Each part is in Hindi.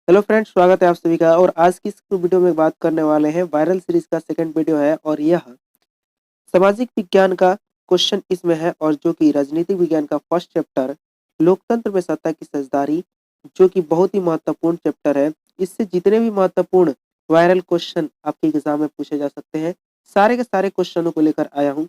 हेलो फ्रेंड्स, स्वागत है आप सभी का। और आज की इस वीडियो में बात करने वाले हैं वायरल सीरीज का सेकंड वीडियो है और यह सामाजिक विज्ञान का क्वेश्चन इसमें है और जो कि राजनीतिक विज्ञान का फर्स्ट चैप्टर लोकतंत्र में सत्ता की साझेदारी, जो कि बहुत ही महत्वपूर्ण चैप्टर है। इससे जितने भी महत्वपूर्ण वायरल क्वेश्चन आपके एग्जाम में पूछे जा सकते हैं, सारे के सारे क्वेश्चनों को लेकर आया हूँ।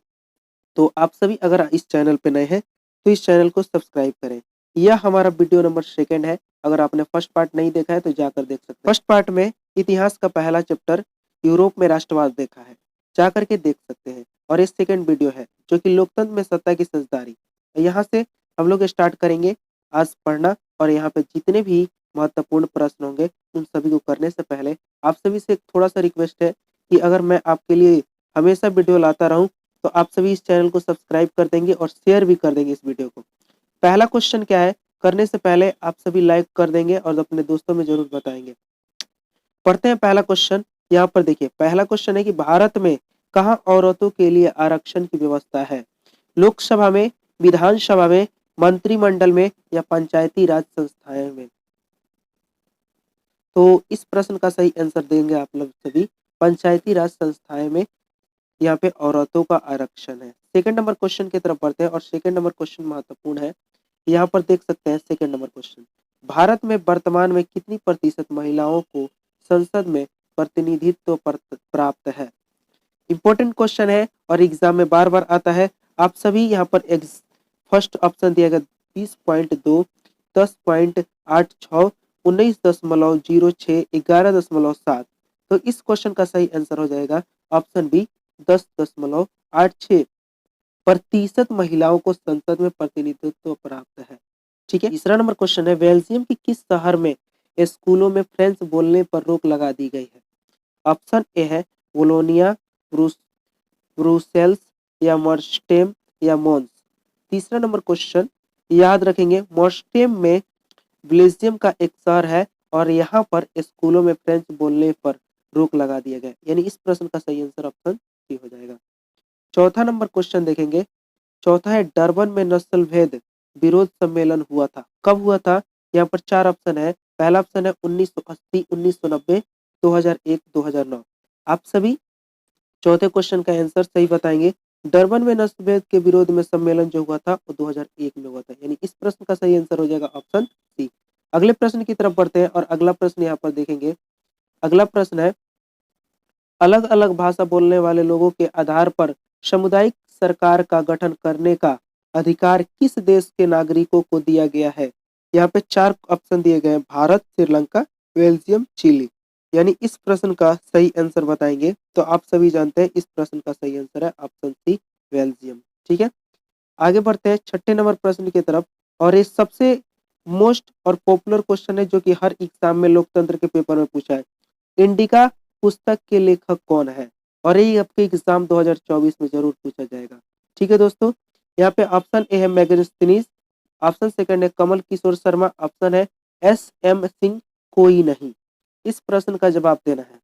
तो आप सभी अगर इस चैनल पे नए हैं तो इस चैनल को सब्सक्राइब करें। यह हमारा वीडियो नंबर सेकंड है। अगर आपने फर्स्ट पार्ट नहीं देखा है तो जाकर देख सकते हैं। फर्स्ट पार्ट में इतिहास का पहला चैप्टर यूरोप में राष्ट्रवाद देखा है, जाकर के देख सकते हैं। और ये सेकंड वीडियो है जो कि लोकतंत्र में सत्ता की साझेदारी। यहाँ से हम लोग स्टार्ट करेंगे आज पढ़ना। और यहाँ पे जितने भी महत्वपूर्ण प्रश्न होंगे उन सभी को करने से पहले आप सभी से एक थोड़ा सा रिक्वेस्ट है कि अगर मैं आपके लिए हमेशा वीडियो लाता रहूं तो आप सभी इस चैनल को सब्सक्राइब कर देंगे और शेयर भी कर देंगे इस वीडियो को। पहला क्वेश्चन क्या है, करने से पहले आप सभी लाइक कर देंगे और अपने दोस्तों में जरूर बताएंगे। पढ़ते हैं पहला क्वेश्चन। यहाँ पर देखिए, पहला क्वेश्चन है कि भारत में कहाँ औरतों के लिए आरक्षण की व्यवस्था है? लोकसभा में, विधानसभा में, मंत्रिमंडल में या पंचायती राज संस्थाएं में? तो इस प्रश्न का सही आंसर देंगे आप लोग सभी। पंचायती राज संस्थाएं में यहाँ पे औरतों का आरक्षण है। सेकंड नंबर क्वेश्चन की तरफ बढ़ते हैं और सेकंड नंबर क्वेश्चन महत्वपूर्ण है। यहाँ पर देख सकते हैं सेकंड नंबर क्वेश्चन, भारत में वर्तमान में कितनी प्रतिशत महिलाओं को संसद में प्रतिनिधित्व प्राप्त है? इंपॉर्टेंट क्वेश्चन है और एग्जाम में बार बार आता है। आप सभी यहाँ पर फर्स्ट ऑप्शन दिया गया 20.2, 10.86, 19.06, 11.7। तो इस क्वेश्चन का सही आंसर हो जाएगा ऑप्शन बी, 10.86 प्रतिशत महिलाओं को संसद में प्रतिनिधित्व प्राप्त है। ठीक है। तीसरा नंबर क्वेश्चन है, बेल्जियम के किस शहर में स्कूलों में फ्रेंच बोलने पर रोक लगा दी गई है? ऑप्शन ए है वोलोनिया, ब्रुसेल्स या मॉर्स्टेम या मोन्स। तीसरा नंबर क्वेश्चन याद रखेंगे, मॉर्स्टेम में बेल्जियम का एक शहर है और यहाँ पर स्कूलों में फ्रेंच बोलने पर रोक लगा दिया गया। यानी इस प्रश्न का सही आंसर ऑप्शन सी हो जाएगा। चौथा नंबर क्वेश्चन देखेंगे। चौथा है, डरबन में नस्ल भेद विरोध सम्मेलन हुआ था, कब हुआ था? यहाँ पर चार ऑप्शन है। पहला ऑप्शन है 1980, 1990, 2001, 2009। आप सभी चौथे क्वेश्चन का आंसर सही बताएंगे। डरबन में नस्ल भेद के विरोध में सम्मेलन जो हुआ था वो 2001 में हुआ था। यानी इस प्रश्न का सही आंसर हो जाएगा ऑप्शन सी। अगले प्रश्न की तरफ बढ़ते हैं और अगला प्रश्न यहाँ पर देखेंगे। अगला प्रश्न है, अलग अलग भाषा बोलने वाले लोगों के आधार पर सामुदायिक सरकार का गठन करने का अधिकार किस देश के नागरिकों को दिया गया है? यहाँ पे चार ऑप्शन दिए गए हैं, भारत, श्रीलंका, बेल्जियम, चिली। यानी इस प्रश्न का सही आंसर बताएंगे तो आप सभी जानते हैं इस प्रश्न का सही आंसर है ऑप्शन सी, बेल्जियम। ठीक है। आगे बढ़ते हैं छठे नंबर प्रश्न की तरफ। और ये सबसे मोस्ट और पॉपुलर क्वेश्चन है जो कि हर एग्जाम में लोकतंत्र के पेपर में पूछा है। इंडिका पुस्तक के लेखक कौन है? और ये आपके एग्जाम 2024 में जरूर पूछा जाएगा। ठीक है दोस्तों, यहाँ पे ऑप्शन ए है मैगस्थनीज, ऑप्शन सेकंड है कमल किशोर शर्मा, ऑप्शन है एस.एम. सिंह, कोई नहीं। इस प्रश्न का जवाब देना है।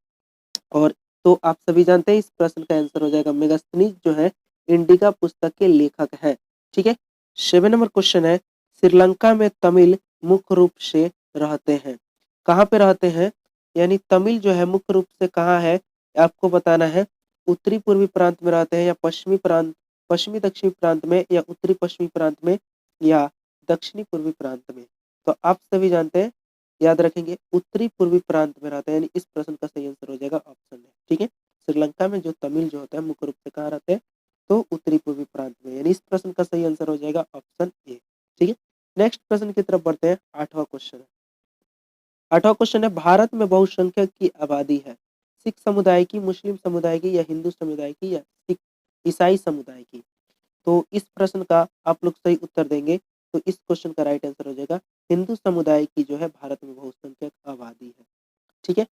और तो आप सभी जानते हैं इस प्रश्न का आंसर हो जाएगा मेगास्थनीज जो है इंडिका पुस्तक के लेखक है। ठीक है। 7 नंबर क्वेश्चन है, श्रीलंका में तमिल मुख्य रूप से रहते हैं, कहाँ पे रहते हैं? यानी तमिल जो है मुख्य रूप से कहाँ है आपको बताना है। उत्तरी पूर्वी प्रांत में रहते हैं या पश्चिमी प्रांत, पश्चिमी दक्षिणी प्रांत में, या उत्तरी पश्चिमी प्रांत में, या दक्षिणी पूर्वी प्रांत में? तो आप सभी जानते हैं, याद रखेंगे उत्तरी पूर्वी प्रांत में रहता है। यानी इस प्रश्न का सही आंसर हो जाएगा ऑप्शन है। ठीक है। श्रीलंका में जो तमिल जो होता है मुख्य रूप से कहाँ रहते हैं? तो उत्तरी पूर्वी प्रांत में। यानी इस प्रश्न का सही आंसर हो जाएगा ऑप्शन ए। ठीक है। नेक्स्ट प्रश्न की तरफ बढ़ते हैं। आठवां क्वेश्चन है। आठवां क्वेश्चन है, भारत में बहुसंख्यक की आबादी है, सिख समुदाय की, मुस्लिम समुदाय की, या हिंदू समुदाय की, या सिख ईसाई समुदाय की? तो इस प्रश्न का आप लोग सही उत्तर देंगे तो इस क्वेश्चन का राइट आंसर हो जाएगा हिंदू समुदाय की जो है भारत में बहुसंख्यक आबादी है। ठीक है।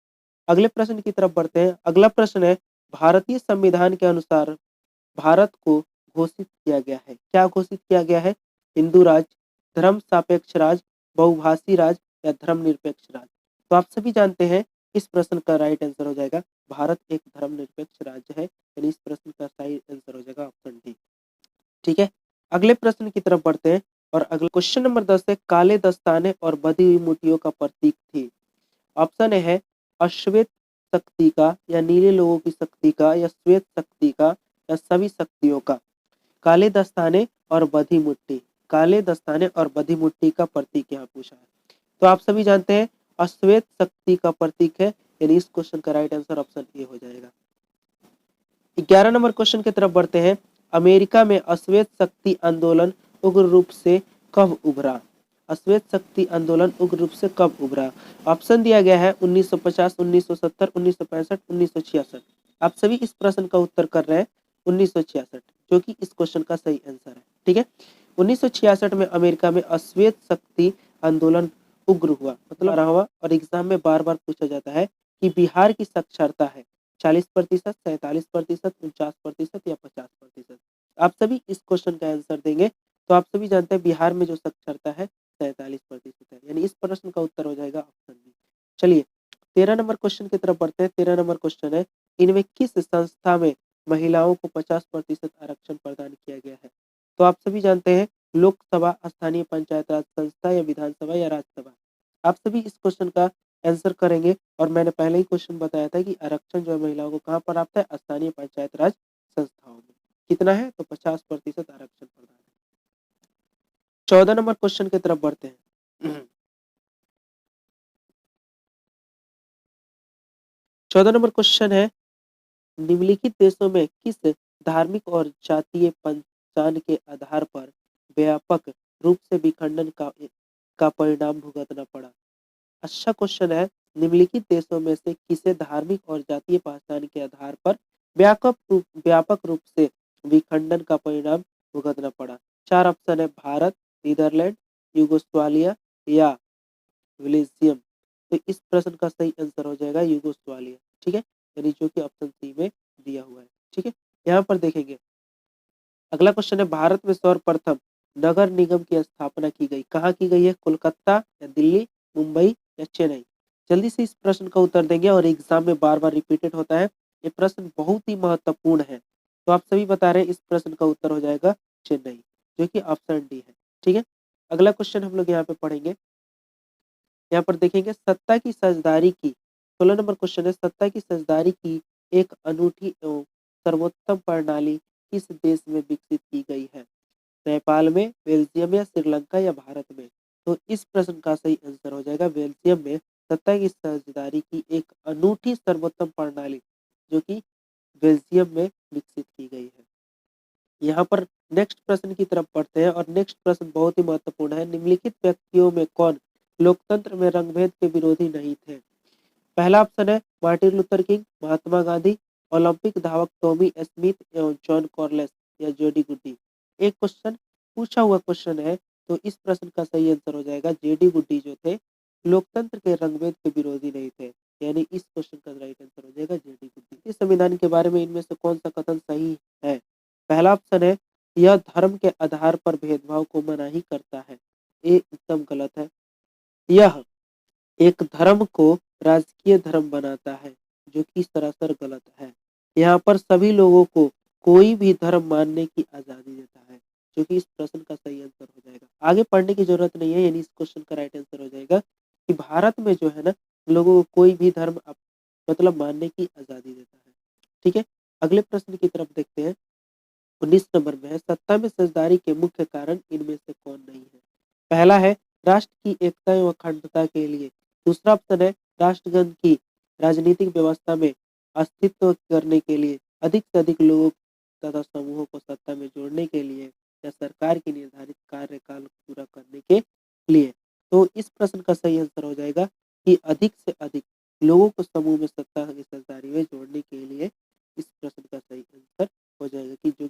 अगले प्रश्न की तरफ बढ़ते हैं। अगला प्रश्न है, भारतीय संविधान के अनुसार भारत को घोषित किया गया है, क्या घोषित किया गया है? हिंदू राज्य, धर्म सापेक्ष राज्य, बहुभाषी राज्य, या धर्मनिरपेक्ष राज्य? तो आप सभी जानते हैं इस प्रश्न का राइट आंसर हो जाएगा भारत एक धर्मनिरपेक्ष राज्य है। यानी इस प्रश्न का सही आंसर हो जाएगा ऑप्शन डी। ठीक है। अगले प्रश्न की तरफ बढ़ते हैं और अगला क्वेश्चन नंबर 10 है, काले दस्ताने और बधी हुई मुठियों का प्रतीक थी। ऑप्शन ए है अश्वेत शक्ति का या नीले लोगों की शक्ति का या श्वेत शक्ति का या सभी शक्तियों का। काले दस्ताने और बधी मुट्ठी, काले दस्ताने और बधी मुट्ठी का प्रतीक यहाँ पूछा है। तो आप सभी जानते हैं अश्वेत शक्ति का प्रतीक है, यानी इस क्वेश्चन का राइट आंसर ऑप्शन ए हो जाएगा। 11 नंबर क्वेश्चन की तरफ बढ़ते हैं। अमेरिका में अश्वेत शक्ति आंदोलन उग्र रूप से कब उभरा? अश्वेत शक्ति आंदोलन उग्र रूप से कब उभरा? ऑप्शन दिया गया है 1950, 1970, 1965, 1966। आप सभी इस प्रश्न का उत्तर कर रहे हैं 1966, जो कि इस क्वेश्चन का सही आंसर है। ठीक है, 1966 में अमेरिका में अश्वेत शक्ति आंदोलन उग्र हुआ, मतलब हुआ। और एग्जाम में बार बार पूछा जाता है कि बिहार की साक्षरता है 40%, 47%, 49% या 50%। आप सभी इस क्वेश्चन का आंसर देंगे। तो आप सभी जानते हैं बिहार में जो साक्षरता है 47% है, यानी इस प्रश्न का उत्तर हो जाएगा ऑप्शन बी। चलिए 13 नंबर क्वेश्चन की तरफ बढ़ते हैं। 13 नंबर क्वेश्चन है, इनमें किस संस्था में महिलाओं को 50% आरक्षण प्रदान किया गया है? तो आप सभी जानते हैं लोकसभा, स्थानीय पंचायत राज संस्था या विधानसभा या राज्यसभा। आप सभी इस क्वेश्चन का आंसर करेंगे। और मैंने पहले ही क्वेश्चन बताया था कि आरक्षण जो है महिलाओं को कहाँ प्राप्त है? स्थानीय पंचायत राज संस्थाओं में। कितना है? तो 50% आरक्षण प्रदान है। 14 नंबर क्वेश्चन की तरफ बढ़ते हैं। 14 नंबर क्वेश्चन है, निम्नलिखित देशों में किस धार्मिक और जातीय पहचान के आधार पर व्यापक रूप से विखंडन का परिणाम भुगतना पड़ा? अच्छा क्वेश्चन है, निम्नलिखित देशों में से किसे धार्मिक और जातीय पहचान के आधार पर व्यापक रूप से विखंडन का परिणाम भुगतना पड़ा? 4 ऑप्शन है, भारत, नीदरलैंड, यूगोस्लाविया या बेल्जियम। तो इस प्रश्न का सही आंसर हो जाएगा यूगोस्लाविया। ठीक है, यानी जो कि ऑप्शन सी में दिया हुआ है। ठीक है, यहाँ पर देखेंगे अगला क्वेश्चन है, भारत में सर्वप्रथम नगर निगम की स्थापना की गई, कहाँ की गई है? कोलकाता या दिल्ली, मुंबई या चेन्नई? जल्दी से इस प्रश्न का उत्तर देंगे और एग्जाम में बार बार रिपीटेड होता है। ये प्रश्न बहुत ही महत्वपूर्ण है। तो आप सभी बता रहे हैं इस प्रश्न का उत्तर हो जाएगा चेन्नई, जो कि ऑप्शन डी है। ठीक है, अगला क्वेश्चन हम लोग यहाँ पे पढ़ेंगे। यहाँ पर देखेंगे सत्ता की साझेदारी की, 16 नंबर क्वेश्चन है, सत्ता की साझेदारी की एक अनूठी एवं सर्वोत्तम प्रणाली किस देश में विकसित की गई है? नेपाल में, बेल्जियम या श्रीलंका या भारत में? तो इस प्रश्न का सही आंसर हो जाएगा बेल्जियम में सत्ता की साझेदारी की एक अनूठी सर्वोत्तम प्रणाली, जो कि बेल्जियम में विकसित की गई है। यहाँ पर नेक्स्ट प्रश्न की तरफ पढ़ते हैं और नेक्स्ट प्रश्न बहुत ही महत्वपूर्ण है। निम्नलिखित व्यक्तियों में कौन लोकतंत्र में रंगभेद के विरोधी नहीं थे? पहला ऑप्शन है Martin Luther king, Mahatma Gandhi, Olympic धावक टॉमी स्मिथ एवं जॉन कॉर्लिस या जेडी गुड्डी। एक क्वेश्चन पूछा हुआ क्वेश्चन है, तो इस प्रश्न का सही आंसर हो जाएगा जेडी गुड्डी जो थे लोकतंत्र के रंगभेद के विरोधी नहीं थे, यानी इस क्वेश्चन का राइट आंसर हो जाएगा जेडी गुड्डी। इस संविधान के बारे में इनमें से कौन सा कथन सही है? पहला ऑप्शन है यह धर्म के आधार पर भेदभाव को मनाही करता है, ये एकदम गलत है। यह एक धर्म को राजकीय धर्म बनाता है, जो कि सरासर गलत है। यहाँ पर सभी लोगों को कोई भी धर्म मानने की आजादी देता है, जो कि इस प्रश्न का सही आंसर हो जाएगा। आगे पढ़ने की जरूरत नहीं है, यानी इस क्वेश्चन का राइट आंसर हो जाएगा कि भारत में जो है ना लोगों को कोई भी धर्म मतलब मानने की आजादी देता है। ठीक है, अगले प्रश्न की तरफ देखते हैं। 19 नंबर में है, सत्ता में साझेदारी के मुख्य कारण इनमें से कौन नहीं है? पहला है राष्ट्र की एकता एवं अखंडता के लिए। दूसरा ऑप्शन है राष्ट्रगण की राजनीतिक व्यवस्था में अस्तित्व करने के लिए, अधिक से अधिक लोगों तथा समूहों को सत्ता में जोड़ने के लिए या सरकार की निर्धारित कार्यकाल को पूरा करने के लिए। तो इस प्रश्न का सही आंसर हो जाएगा कि अधिक से अधिक लोगों को समूह में सत्ता की साझेदारी में जोड़ने के लिए। इस प्रश्न का सही आंसर हो जाएगा कि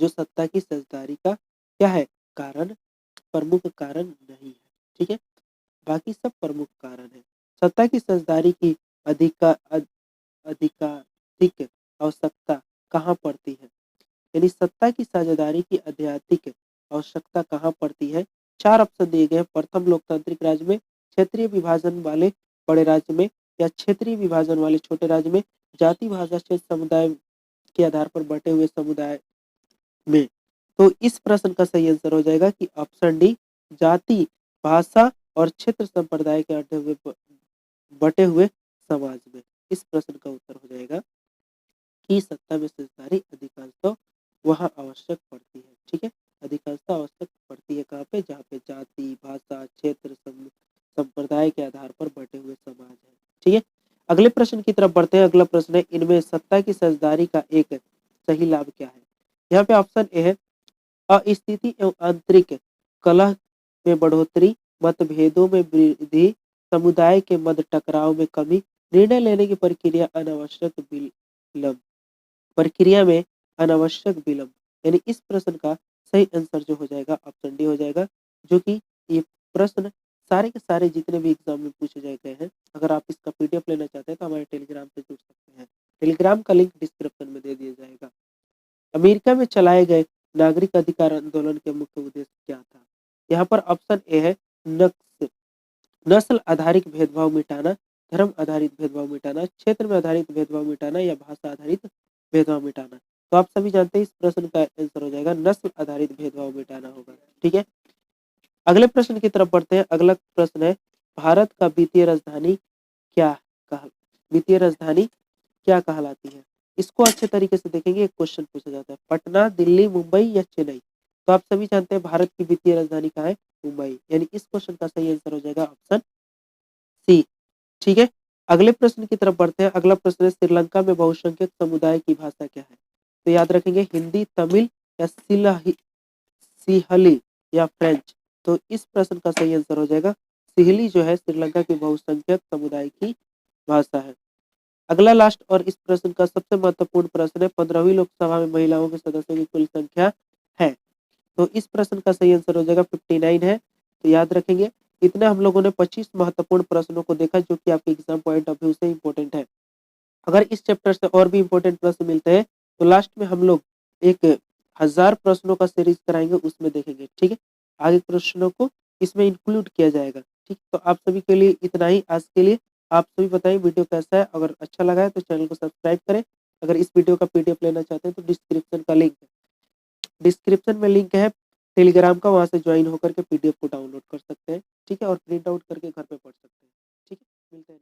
जो सत्ता की साझेदारी का क्या है कारण, प्रमुख कारण नहीं है। ठीक है, बाकी सब प्रमुख कारण है। सत्ता की साझेदारी की अधिकाधिक आवश्यकता कहाँ पड़ती है? यानी सत्ता की साझेदारी की अत्यधिक आवश्यकता कहाँ पड़ती है? 4 ऑप्शन दिए गए हैं। प्रथम लोकतांत्रिक राज्य में, क्षेत्रीय विभाजन वाले बड़े राज्य में या क्षेत्रीय विभाजन वाले छोटे राज्य में, जाति भाषा क्षेत्र समुदाय के आधार पर बटे हुए समुदाय में। तो इस प्रश्न का सही आंसर हो जाएगा कि ऑप्शन डी, जाति भाषा और क्षेत्र संप्रदाय के बटे हुए समाज में। इस प्रश्न का उत्तर हो जाएगा कि सत्ता में सेजदारी अधिकांशतः वहाँ आवश्यक पड़ती है। ठीक है, अधिकांशतः आवश्यक पड़ती है कहाँ पे? जहाँ पे जाति, भाषा, क्षेत्र, संप्रदाय के आधार पर बटे हुए समाज है। ठीक है, अगले प्रश्न की तरफ बढ़ते हैं। अगला प्रश्न है, इनमें सत्ता की सेजदारी का एक सही लाभ क्या है? यहाँ पे ऑप्शन ए है अस्थिति एवं आंतरिक कलह में बढ़ोतरी, मतभेदों में वृद्धि, समुदाय के मध्य टकराव में कमी, निर्णय लेने की प्रक्रिया में अनावश्यक विलंब। यानी इस प्रश्न का सही आंसर जो हो जाएगा ऑप्शन डी हो जाएगा, जो कि ये प्रश्न सारे के सारे जितने भी एग्जाम में पूछे गए हैं, अगर आप इसका पीडीएफ लेना चाहते हैं तो हमारे टेलीग्राम से जुड़ सकते हैं। टेलीग्राम का लिंक डिस्क्रिप्शन में दे दिया जाएगा। अमेरिका में चलाए गए नागरिक अधिकार आंदोलन के मुख्य उद्देश्य क्या था? यहाँ पर ऑप्शन ए है नक्स नस्ल आधारित भेदभाव मिटाना, धर्म आधारित भेदभाव मिटाना, क्षेत्र में आधारित भेदभाव मिटाना या भाषा आधारित भेदभाव मिटाना। तो आप सभी जानते हैं इस प्रश्न का आंसर हो जाएगा नस्ल आधारित भेदभाव मिटाना होगा। ठीक है, अगले प्रश्न की तरफ बढ़ते हैं। अगला प्रश्न है, भारत का क्या कहा वित्तीय राजधानी क्या कहलाती है? इसको अच्छे तरीके से देखेंगे। एक क्वेश्चन पूछा जाता है, पटना, दिल्ली, मुंबई या चेन्नई? तो आप सभी जानते हैं भारत की वित्तीय राजधानी कहाँ है? मुंबई। यानी इस क्वेश्चन का सही आंसर हो जाएगा ऑप्शन सी। ठीक है, अगले प्रश्न की तरफ बढ़ते हैं। अगला प्रश्न है, श्रीलंका में बहुसंख्यक समुदाय की भाषा क्या है? तो याद रखेंगे हिंदी, तमिल या सिहली या फ्रेंच। तो इस प्रश्न का सही आंसर हो जाएगा सिहली, जो है श्रीलंका की बहुसंख्यक समुदाय की भाषा है। अगला लास्ट और इस प्रश्न का सबसे महत्वपूर्ण प्रश्न है, 15वीं लोकसभा में महिलाओं के सदस्यों की कुल संख्या है? तो इस प्रश्न का सही आंसर हो जाएगा 59 है। तो याद रखेंगे, इतने हम लोगों ने 25 महत्वपूर्ण प्रश्नों को देखा, जो कि आपके एग्जाम पॉइंट ऑफ व्यू से इंपॉर्टेंट है। अगर इस चैप्टर से और भी इंपॉर्टेंट प्रश्न मिलते हैं तो लास्ट में हम लोग एक 1000 प्रश्नों का सीरीज कराएंगे, उसमें देखेंगे। ठीक है, आगे प्रश्नों को इसमें इंक्लूड किया जाएगा। ठीक, तो आप सभी के लिए इतना ही आज के लिए। आप सभी बताइए वीडियो कैसा है, अगर अच्छा लगा है तो चैनल को सब्सक्राइब करें। अगर इस वीडियो का पीडीएफ लेना चाहते हैं तो डिस्क्रिप्शन में लिंक है टेलीग्राम का, वहां से ज्वाइन होकर के पीडीएफ को डाउनलोड कर सकते हैं। ठीक है, और प्रिंट आउट करके घर पे पढ़ सकते हैं। ठीक है, मिलते हैं।